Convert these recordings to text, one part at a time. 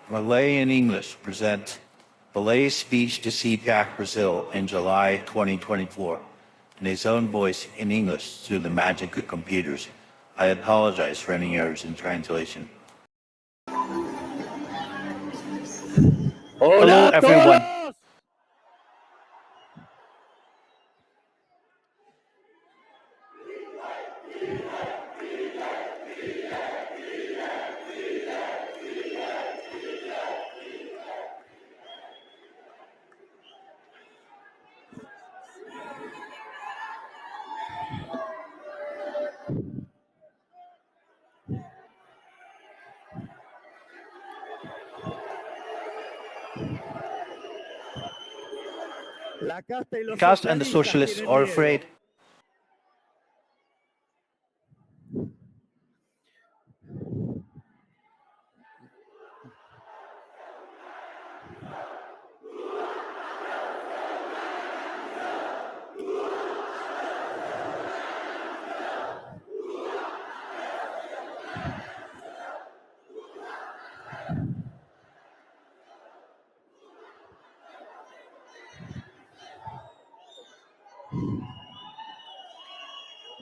Milei in English presents Milei's speech to CPAC Brazil in July 2024 in his own voice in English through the magic of computers. I apologize for any errors in translation. Hello, everyone. The caste and the socialists are afraid.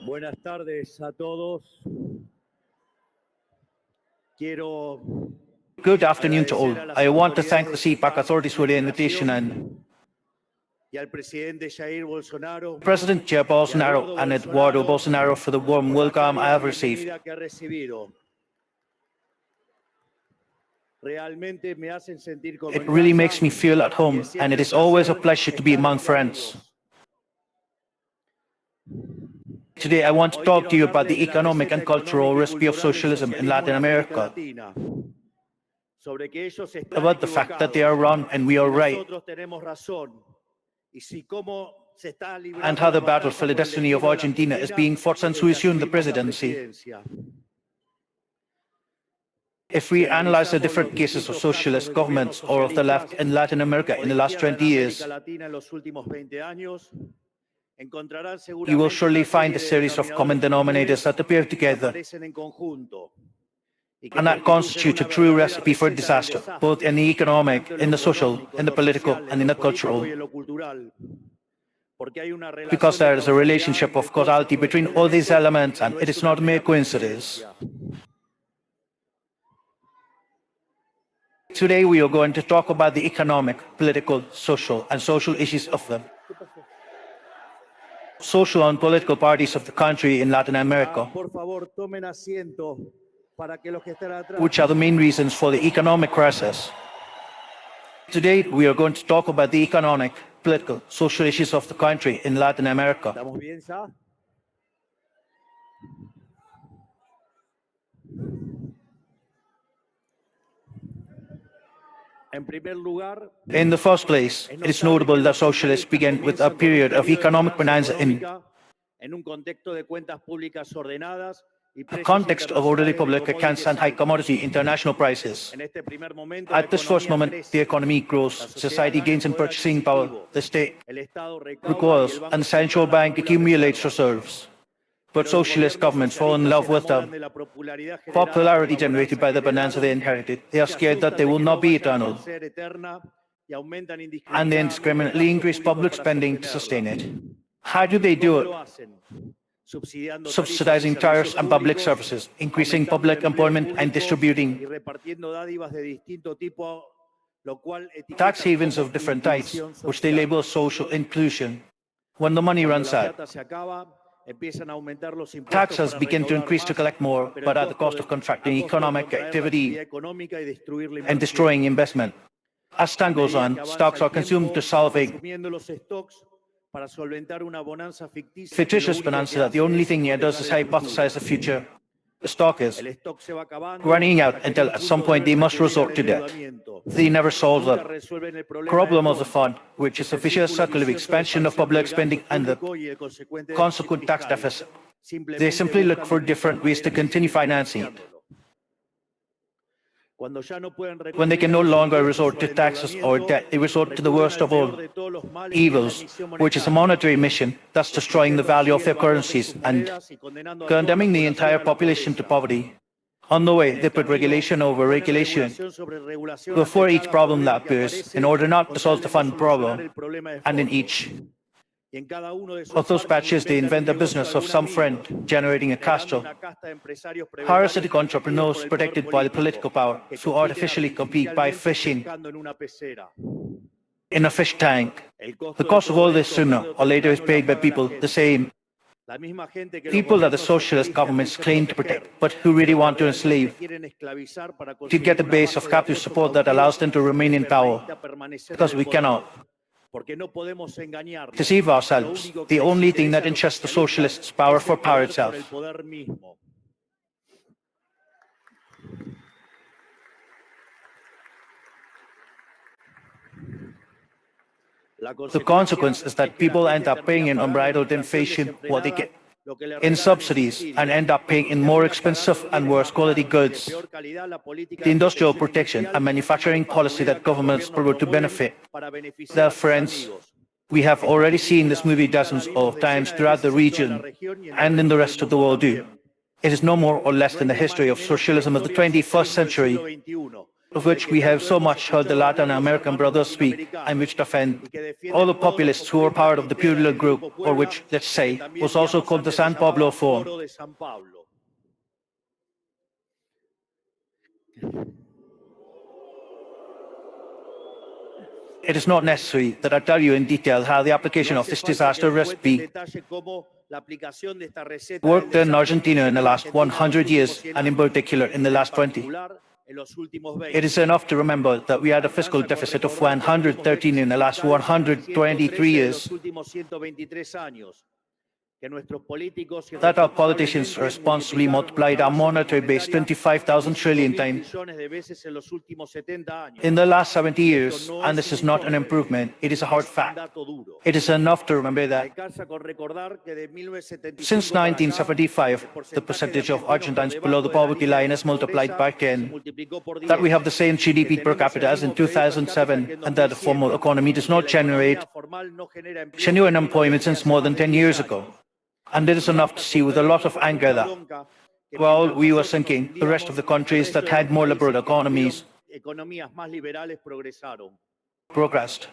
Buenas tardes a todos. Good afternoon to all. I want to thank the CPAC authorities for the invitation and President Jair Bolsonaro and Eduardo Bolsonaro for the warm welcome I have received. It really makes me feel at home, and it is always a pleasure to be among friends. Today, I want to talk to you about the economic and cultural recipe of socialism in Latin America, about the fact that they are wrong and we are right, and how the battle for the destiny of Argentina is being fought since we assumed the presidency. If we analyze the different cases of socialist governments or of the left in Latin America in the last 20 years, you will surely find a series of common denominators that appear together, and that constitutes a true recipe for disaster, both in the economic, in the social, in the political, and in the cultural. Because there is a relationship of causality between all these elements, and it is not a mere coincidence. Today we are going to talk about the economic, political, social, and social issues of them. Social and political parties of the country in Latin America, which are the main reasons for the economic crisis. Today, we are going to talk about the economic, political, social issues of the country in Latin America. In the first place, it is notable that socialists began with a period of economic bonanza in a context of orderly public accounts and high commodity international prices. At this first moment, the economy grows, society gains in purchasing power, the state recoils, and the central bank accumulates reserves. But socialist governments fall in love with the popularity generated by the bonanza they inherited. They are scared that they will not be eternal, and they indiscriminately increase public spending to sustain it. How do they do it? Subsidizing tariffs and public services, increasing public employment, and distributing tax havens of different types, which they label social inclusion. When the money runs out, taxes begin to increase to collect more, but at the cost of contracting economic activity and destroying investment. As time goes on, stocks are consumed to solve a fictitious bonanza that the only thing it does is hypothesize the future. The stock is running out until at some point they must resort to debt. They never solve the problem of the fund, which is a vicious circle of expansion of public spending and the consequent tax deficit. They simply look for different ways to continue financing it. When they can no longer resort to taxes or debt, they resort to the worst of all evils, which is a monetary emission, thus destroying the value of their currencies and condemning the entire population to poverty. On the way, they put regulation over regulation before each problem that appears in order not to solve the fund problem, and in each of those patches, they invent the business of some friend generating a castle. Parasitic entrepreneurs protected by the political power who artificially compete by fishing in a fish tank. The cost of all this sooner or later is paid by people the same people that the socialist governments claim to protect, but who really want to enslave to get a base of captive support that allows them to remain in power, because we cannot deceive ourselves. The only thing that interests the socialists is power for power itself. The consequence is that people end up paying in unbridled inflation what they get in subsidies and end up paying in more expensive and worse quality goods. The industrial protection and manufacturing policy that governments purport to benefit their friends. We have already seen this movie dozens of times throughout the region and in the rest of the world too. It is no more or less than the history of socialism of the 21st century, of which we have so much heard the Latin American brothers speak, and which defend all the populists who are part of the Pueblo group, or which, let's say, was also called the San Pablo Forum. It is not necessary that I tell you in detail how the application of this disaster recipe worked in Argentina in the last 100 years, and in particular in the last 20. It is enough to remember that we had a fiscal deficit of 113 in the last 123 years, that our politicians responsibly multiplied our monetary base 25,000 trillion times in the last 70 years, and this is not an improvement, it is a hard fact. It is enough to remember that since 1975, the percentage of Argentines below the poverty line is multiplied by 10, that we have the same GDP per capita as in 2007, and that the formal economy does not generate genuine employment since more than 10 years ago. And it is enough to see with a lot of anger that, while we were sinking, the rest of the countries that had more liberal economies progressed.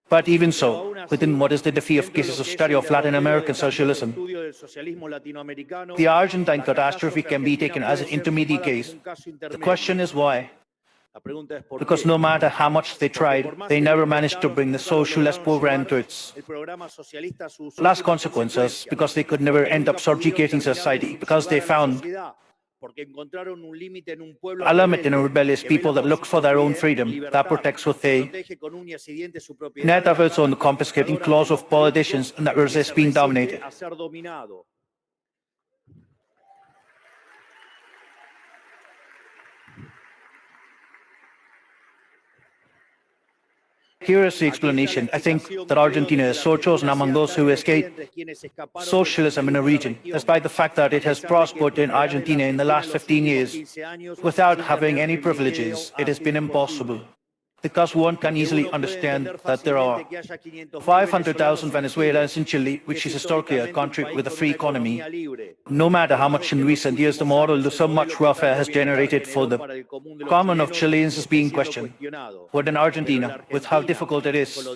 But even so, within what is the definitive cases of study of Latin American socialism, the Argentine catastrophe can be taken as an intermediate case. The question is why? Because no matter how much they tried, they never managed to bring the socialist program to its last consequences, because they could never end up subjugating society, because they found a limit in a rebellious people that look for their own freedom, that protects what they net of its own confiscating clause of politicians, and that resists being dominated. Here is the explanation. I think that Argentina is so chosen among those who escaped socialism in a region, despite the fact that it has prospered in Argentina in the last 15 years without having any privileges. It has been impossible, because one can easily understand that there are 500,000 Venezuelans in Chile, which is historically a country with a free economy. No matter how much in recent years the model of so much welfare has generated for the common of Chileans is being questioned. But in Argentina, with how difficult it is,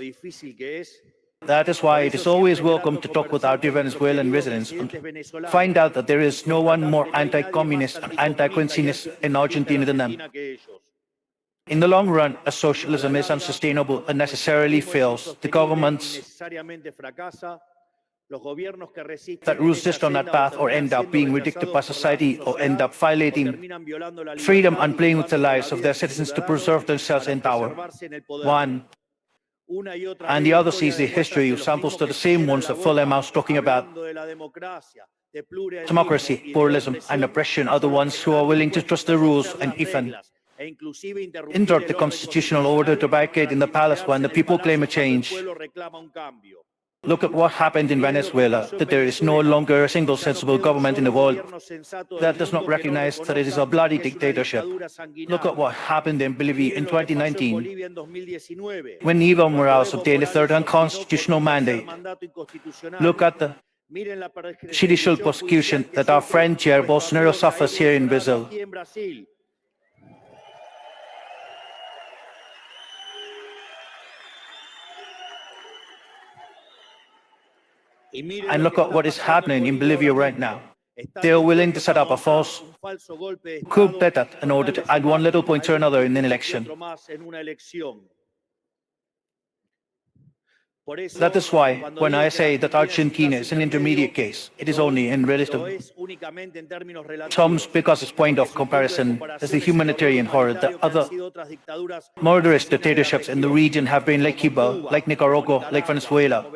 that is why it is always welcome to talk with our dear Venezuelan residents and find out that there is no one more anti-communist and anti-Quincinist in Argentina than them. In the long run, as socialism is unsustainable and necessarily fails, the governments that resist on that path or end up being rejected by society or end up violating freedom and playing with the lives of their citizens to preserve themselves in power. One and the other sees the history of samples to the same ones that fill their mouths talking about democracy, pluralism, and oppression are the ones who are willing to trust the rules and even interrupt the constitutional order to barricade in the palace when the people claim a change. Look at what happened in Venezuela, that there is no longer a single sensible government in the world that does not recognize that it is a bloody dictatorship. Look at what happened in Bolivia in 2019, when Evo Morales obtained a third unconstitutional mandate. Look at the judicial persecution that our friend Jair Bolsonaro suffers here in Brazil. And look at what is happening in Bolivia right now. They are willing to set up a false coup d'etat in order to add one little point to another in an election. That is why, when I say that Argentina is an intermediate case, it is only in relative terms because its point of comparison is the humanitarian horror that other murderous dictatorships in the region have been, like Cuba, like Nicaragua, like Venezuela,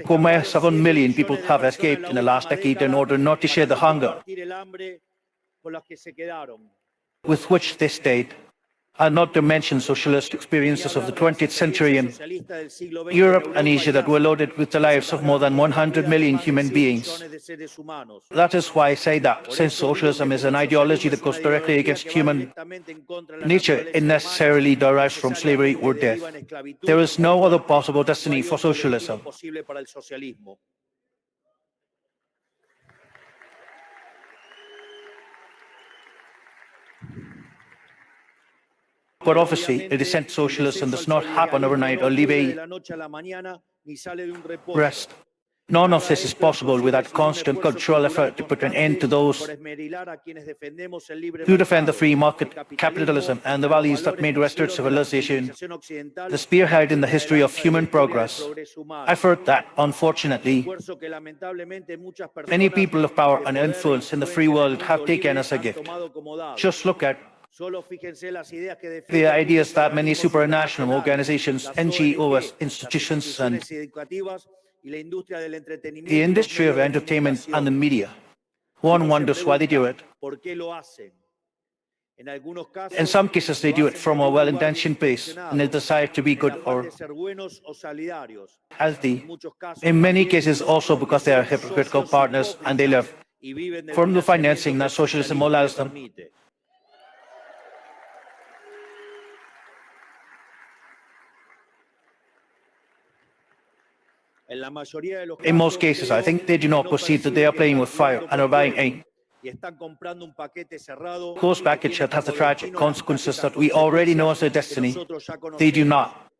where 7 million people have escaped in the last decade in order not to share the hunger with which they stayed, and not to mention socialist experiences of the 20th century in Europe and Asia that were loaded with the lives of more than 100 million human beings. That is why I say that, since socialism is an ideology that goes directly against human nature, it necessarily derives from slavery or death. There is no other possible destiny for socialism. But obviously, a descent to socialism does not happen overnight or leave a rest. None of this is possible without constant cultural effort to put an end to those who defend the free market capitalism and the values that made Western civilization the spearhead in the history of human progress. Effort that, unfortunately, many people of power and influence in the free world have taken as a gift. Just look at the ideas that many supranational organizations, NGOs, institutions, and the industry of entertainment and the media. One wonders why they do it. In some cases, they do it from a well-intentioned place and a desire to be good or healthy. In many cases, also because they are hypocritical partners and they live from the financing that socialism allows them. In most cases, I think they do not perceive that they are playing with fire and are buying a closed package that has the tragic consequences that we already know as their destiny. They do not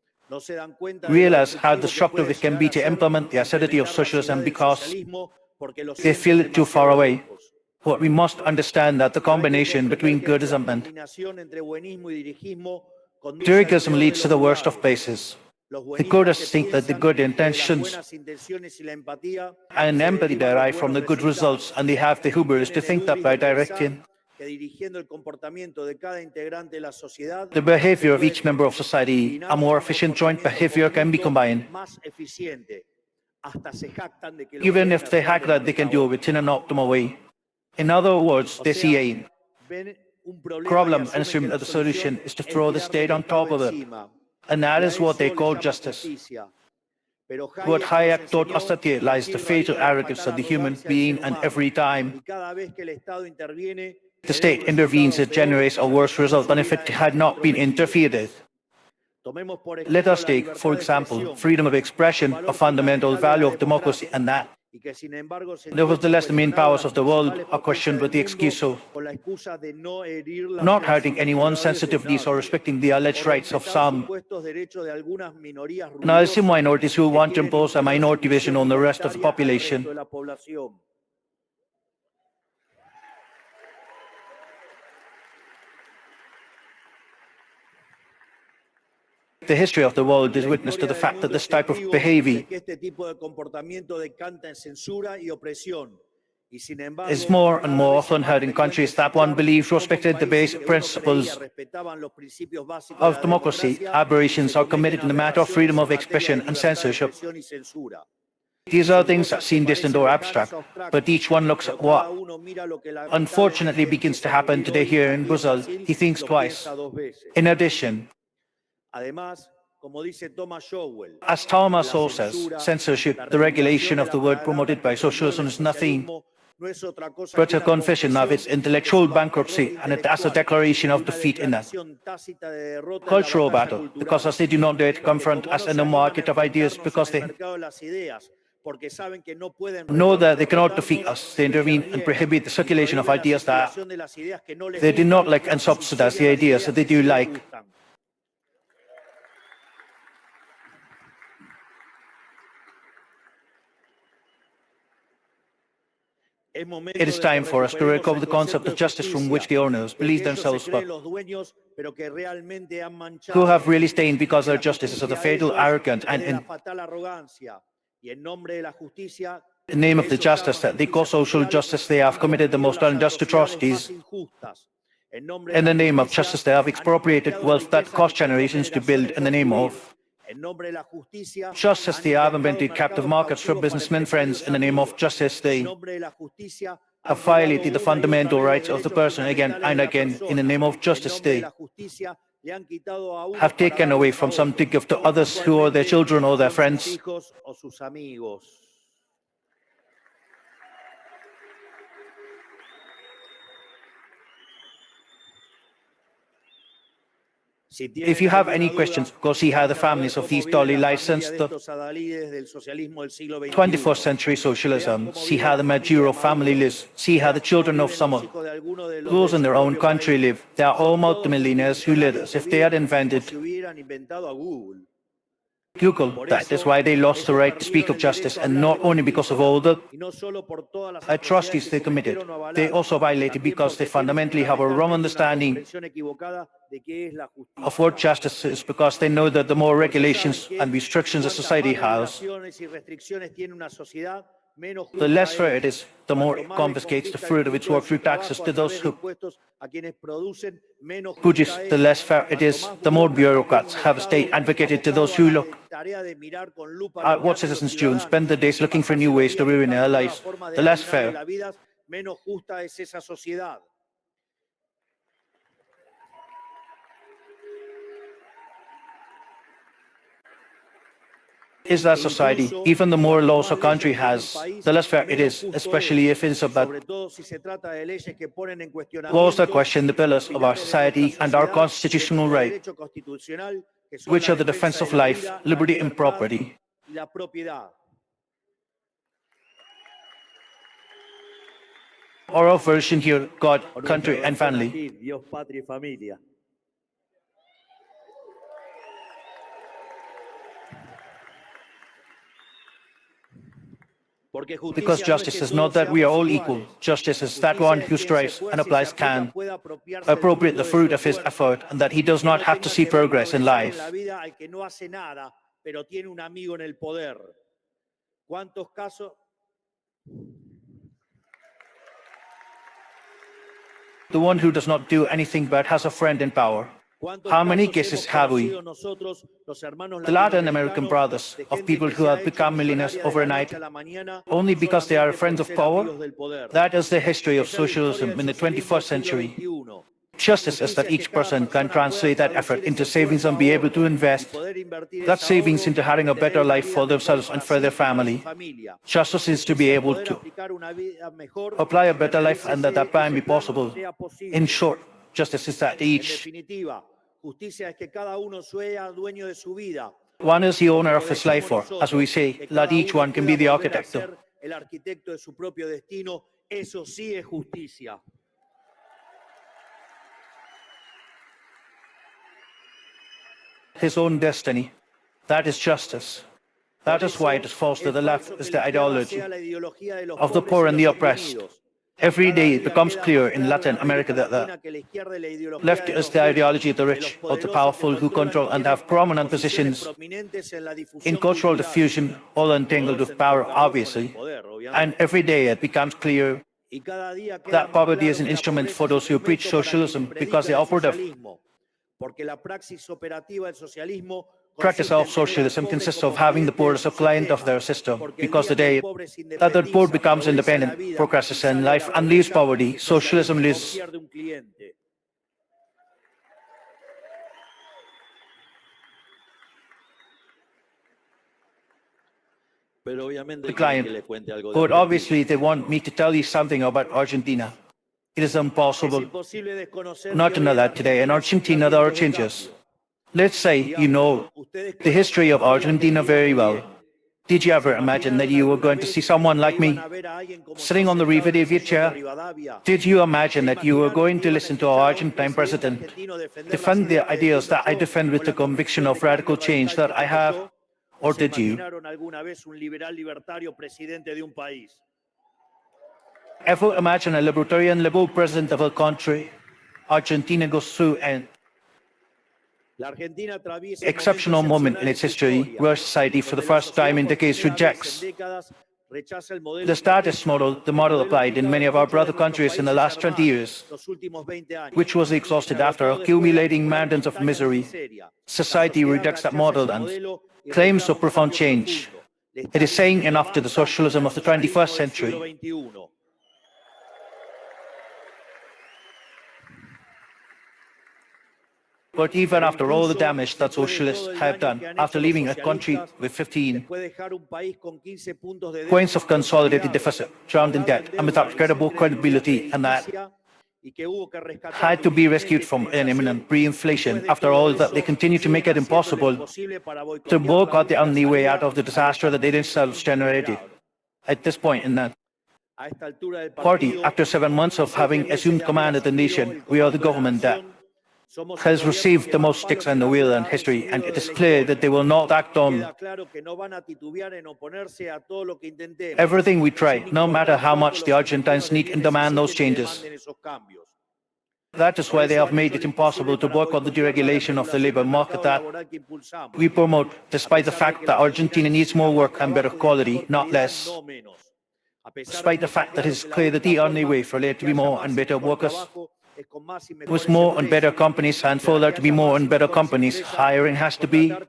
realize how destructive it can be to implement the acidity of socialism because they feel it too far away. But we must understand that the combination between goodism and dirigism leads to the worst of places. The Kurds think that the good intentions and empathy derive from the good results, and they have the hubris to think that by directing the behavior of each member of society, a more efficient joint behavior can be combined. Even if they hack that, they can do it in an optimal way. In other words, they see a problem and assume that the solution is to throw the state on top of it. And that is what they call justice. What Hayek taught us that here lies the fatal arrogance of the human being, and every time the state intervenes, it generates a worse result than if it had not been interfered with. Let us take, for example, freedom of expression, a fundamental value of democracy, and that nevertheless, the main powers of the world are questioned with the excuse of not hurting anyone's sensitivities or respecting the alleged rights of some Nazi minorities who want to impose a minority vision on the rest of the population. The history of the world is witness to the fact that this type of behavior is more and more often heard in countries that one believes respected the basic principles of democracy. Aberrations are committed in the matter of freedom of expression and censorship. These are things that seem distant or abstract, but each one looks at what unfortunately begins to happen today here in Brazil. He thinks twice. In addition, as Thomas Sowell says, censorship, the regulation of the word promoted by socialism, is nothing but a confession of its intellectual bankruptcy, and it as a declaration of defeat in that cultural battle, because as they do not dare to confront us in the market of ideas, because they know that they cannot defeat us. They intervene and prohibit the circulation of ideas that they do not like and subsidize the ideas that they do like. It is time for us to recover the concept of justice from which the owners believe themselves but who have really stained because their justices are the fatal, arrogant, and in the name of the justice that they call social justice, they have committed the most unjust atrocities. In the name of justice, they have expropriated wealth that cost generations to build. In the name of justice, they have invented captive markets for businessmen friends. In the name of justice, they have violated the fundamental rights of the person again and again. In the name of justice, they have taken away from some to give to others who are their children or their friends. If you have any questions, go see how the families of these Dolly licensed the 21st century socialism. See how the Maduro family lives. See how the children of some of those in their own country live. They are all multimillionaires who live as if they had invented Google. That is why they lost the right to speak of justice, and not only because of all the atrocities they committed. They also violated because they fundamentally have a wrong understanding of what justice is, because they know that the more regulations and restrictions a society has, the less fair it is, the more it confiscates the fruit of its work through taxes to those who produce, the less fair it is, the more bureaucrats have a state advocated to those who look at what citizens do and spend their days looking for new ways to ruin their lives, the less fair. Is that society. Even the more laws a country has, the less fair it is, especially if it's about laws that question the pillars of our society and our constitutional right, which are the defense of life, liberty, and property. Or our version here, God, country, and family. Because justice is not that we are all equal. Justice is that one who strives and applies can appropriate the fruit of his effort, and that he does not have to see progress in life. The one who does not do anything but has a friend in power. How many cases have we? The Latin American brothers of people who have become millionaires overnight only because they are friends of power? That is the history of socialism in the 21st century. Justice is that each person can translate that effort into savings and be able to invest that savings into having a better life for themselves and for their family. Justice is to be able to apply a better life and that that can be possible. In short, justice is that each one is the owner of his life, or, as we say, that each one can be the architect of his own destiny. That is justice. That is why it is false to the left is the ideology of the poor and the oppressed. Every day it becomes clear in Latin America that the left is the ideology of the rich, of the powerful who control and have prominent positions in cultural diffusion, all entangled with power, obviously. And every day it becomes clear that poverty is an instrument for those who preach socialism because they are operative. Practice of socialism consists of having the poor as a client of their system, because the day that the poor becomes independent, progresses in life, and leaves poverty, socialism loses the client. But obviously they want me to tell you something about Argentina. It is impossible not to know that today in Argentina there are changes. Let's say you know the history of Argentina very well. Did you ever imagine that you were going to see someone like me sitting on the Rivadavia chair? Did you imagine that you were going to listen to our Argentine president defend the ideas that I defend with the conviction of radical change that I have? Or did you ever imagine a libertarian liberal president of a country? Argentina goes through an exceptional moment in its history where society for the first time in decades rejects the status model, the model applied in many of our brother countries in the last 20 years, which was exhausted after accumulating mountains of misery. Society rejects that model and claims of profound change. It is saying enough to the socialism of the 21st century. But even after all the damage that socialists have done, after leaving a country with 15 points of consolidated deficit, drowned in debt, and without credible credibility, and that had to be rescued from an imminent re-inflation, after all that they continue to make it impossible to boycott the only way out of the disaster that they themselves generated. At this point in that party, after 7 months of having assumed command of the nation, we are the government that has received the most sticks in the wheel in history, and it is clear that they will not act on everything we try, no matter how much the Argentines need and demand those changes. That is why they have made it impossible to boycott the deregulation of the labor market that we promote, despite the fact that Argentina needs more work and better quality, not less. Despite the fact that it is clear that the only way for there to be more and better workers with more and better companies, and for there to be more and better companies, hiring has to be a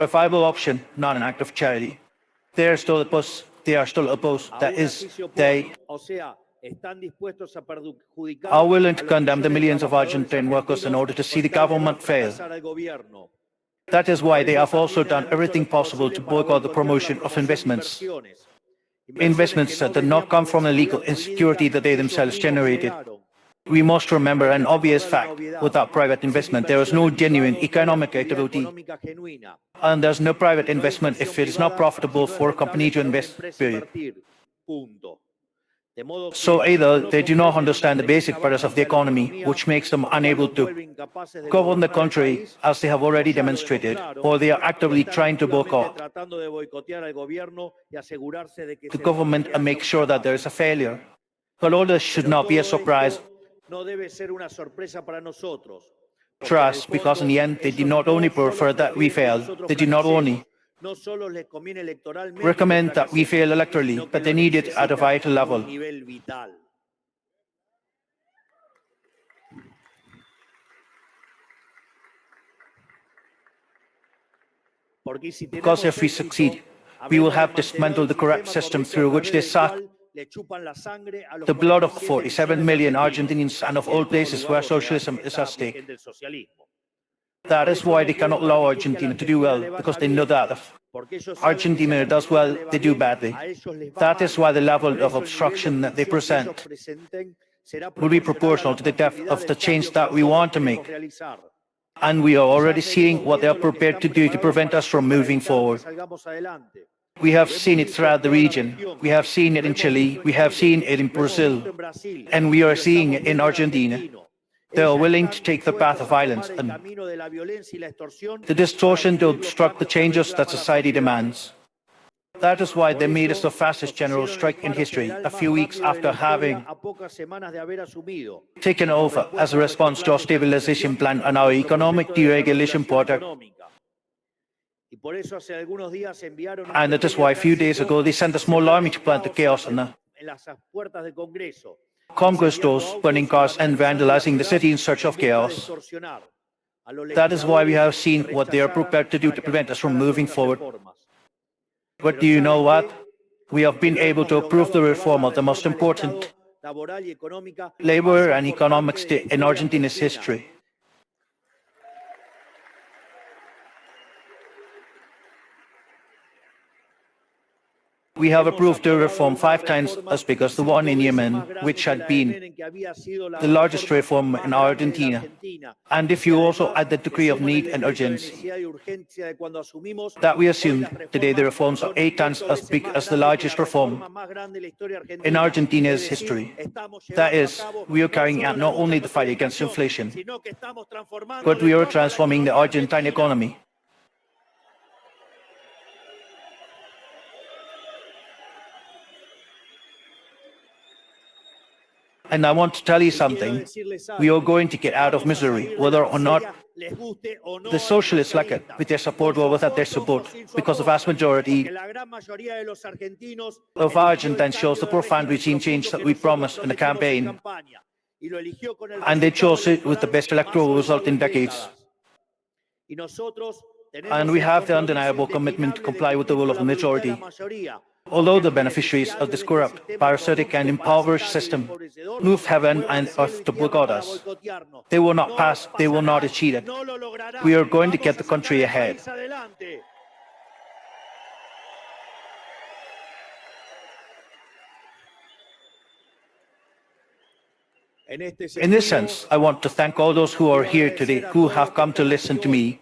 viable option, not an act of charity. They are still opposed. That is, they are willing to condemn the millions of Argentine workers in order to see the government fail. That is why they have also done everything possible to boycott the promotion of investments. Investments that did not come from the legal insecurity that they themselves generated. We must remember an obvious fact: without private investment, there is no genuine economic activity. And there's no private investment if it is not profitable for a company to invest, period. So either they do not understand the basic purpose of the economy, which makes them unable to govern the country as they have already demonstrated, or they are actively trying to boycott the government and make sure that there is a failure. But all this should not be a surprise to us, because in the end they do not only prefer that we fail, they do not only recommend that we fail electorally, but they need it at a vital level. Because if we succeed, we will have dismantled the corrupt system through which they suck the blood of 47 million Argentinians and of all places where socialism is at stake. That is why they cannot allow Argentina to do well, because they know that if Argentina does well, they do badly. That is why the level of obstruction that they present will be proportional to the depth of the change that we want to make. And we are already seeing what they are prepared to do to prevent us from moving forward. We have seen it throughout the region. We have seen it in Chile. We have seen it in Brazil. And we are seeing it in Argentina. They are willing to take the path of violence and the distortion to obstruct the changes that society demands. That is why they made us the fastest general strike in history, a few weeks after having taken over as a response to our stabilization plan and our economic deregulation project. And that is why a few days ago they sent a small army to plant the chaos in the Congress doors, burning cars and vandalizing the city in search of chaos. That is why we have seen what they are prepared to do to prevent us from moving forward. But do you know what? We have been able to approve the reform of the most important labor and economic state in Argentina's history. We have approved a reform 5 times as big as the one in Yemen, which had been the largest reform in Argentina. And if you also add the degree of need and urgency that we assumed, today the reforms are 8 times as big as the largest reform in Argentina's history. That is, we are carrying out not only the fight against inflation, but we are transforming the Argentine economy. And I want to tell you something. We are going to get out of misery, whether or not the socialists like it, with their support or without their support, because the vast majority of Argentines shows the profound regime change that we promised in the campaign. And they chose it with the best electoral result in decades. And we have the undeniable commitment to comply with the will of the majority. Although the beneficiaries of this corrupt, parasitic and impoverished system move heaven and earth to boycott us, they will not pass, they will not achieve it. We are going to get the country ahead. In this sense, I want to thank all those who are here today, who have come to listen to me,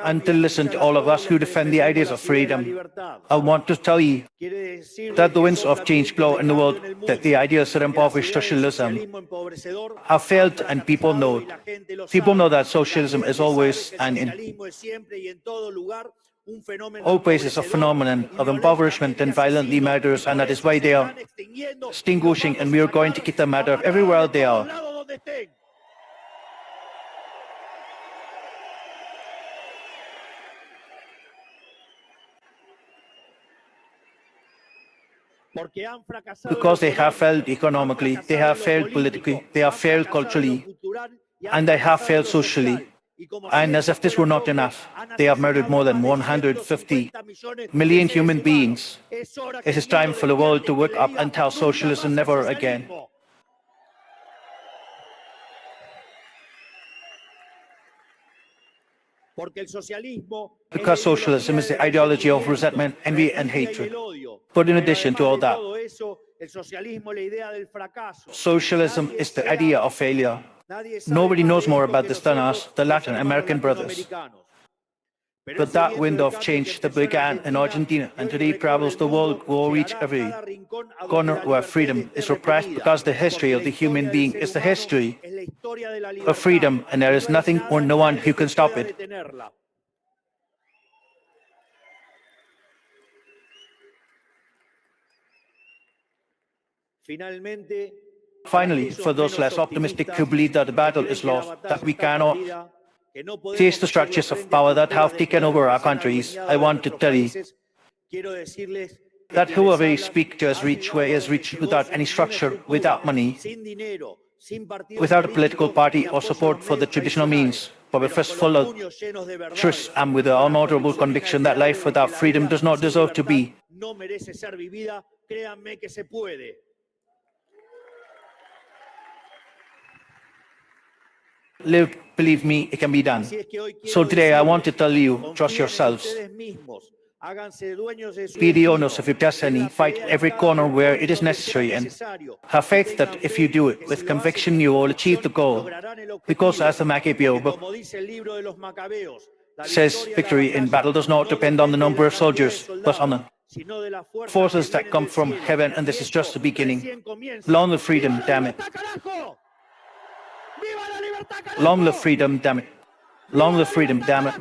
and to listen to all of us who defend the ideas of freedom. I want to tell you that the winds of change blow in the world, that the ideas that impoverish socialism have failed, and people know it. People know that socialism is always and in all places a phenomenon of impoverishment and violently murderous, and that is why they are extinguishing, and we are going to keep them matter everywhere they are. Because they have failed economically, they have failed politically, they have failed culturally, and they have failed socially. And as if this were not enough, they have murdered more than 150 million human beings. It is time for the world to wake up and tell socialism never again. Because socialism is the ideology of resentment, envy, and hatred. But in addition to all that, socialism is the idea of failure. Nobody knows more about this than us, the Latin American brothers. But that wind of change that began in Argentina and today travels the world will reach every corner where freedom is repressed, because the history of the human being is the history of freedom, and there is nothing or no one who can stop it. Finally, for those less optimistic who believe that the battle is lost, that we cannot face the structures of power that have taken over our countries, I want to tell you that whoever speaks to us reach where he has reached without any structure, without money, without a political party or support for the traditional means, but with us full of truth and with the unalterable conviction that life without freedom does not deserve to be. Live, believe me, it can be done. So today I want to tell you, trust yourselves. Be the owners of your destiny, fight every corner where it is necessary, and have faith that if you do it with conviction, you will achieve the goal. Because as the Maccabeo book says, victory in battle does not depend on the number of soldiers, but on the forces that come from heaven, and this is just the beginning. Long live freedom, damn it. Long live freedom, damn it. Long live freedom, damn it.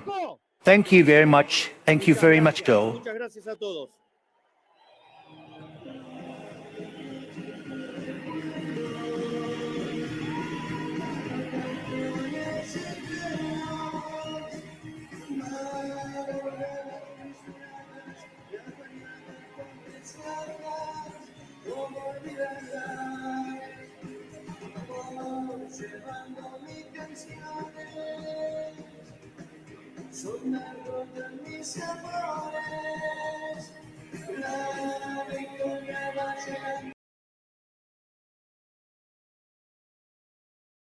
Thank you very much. Thank you very much, Joe. Son algo de mis amores.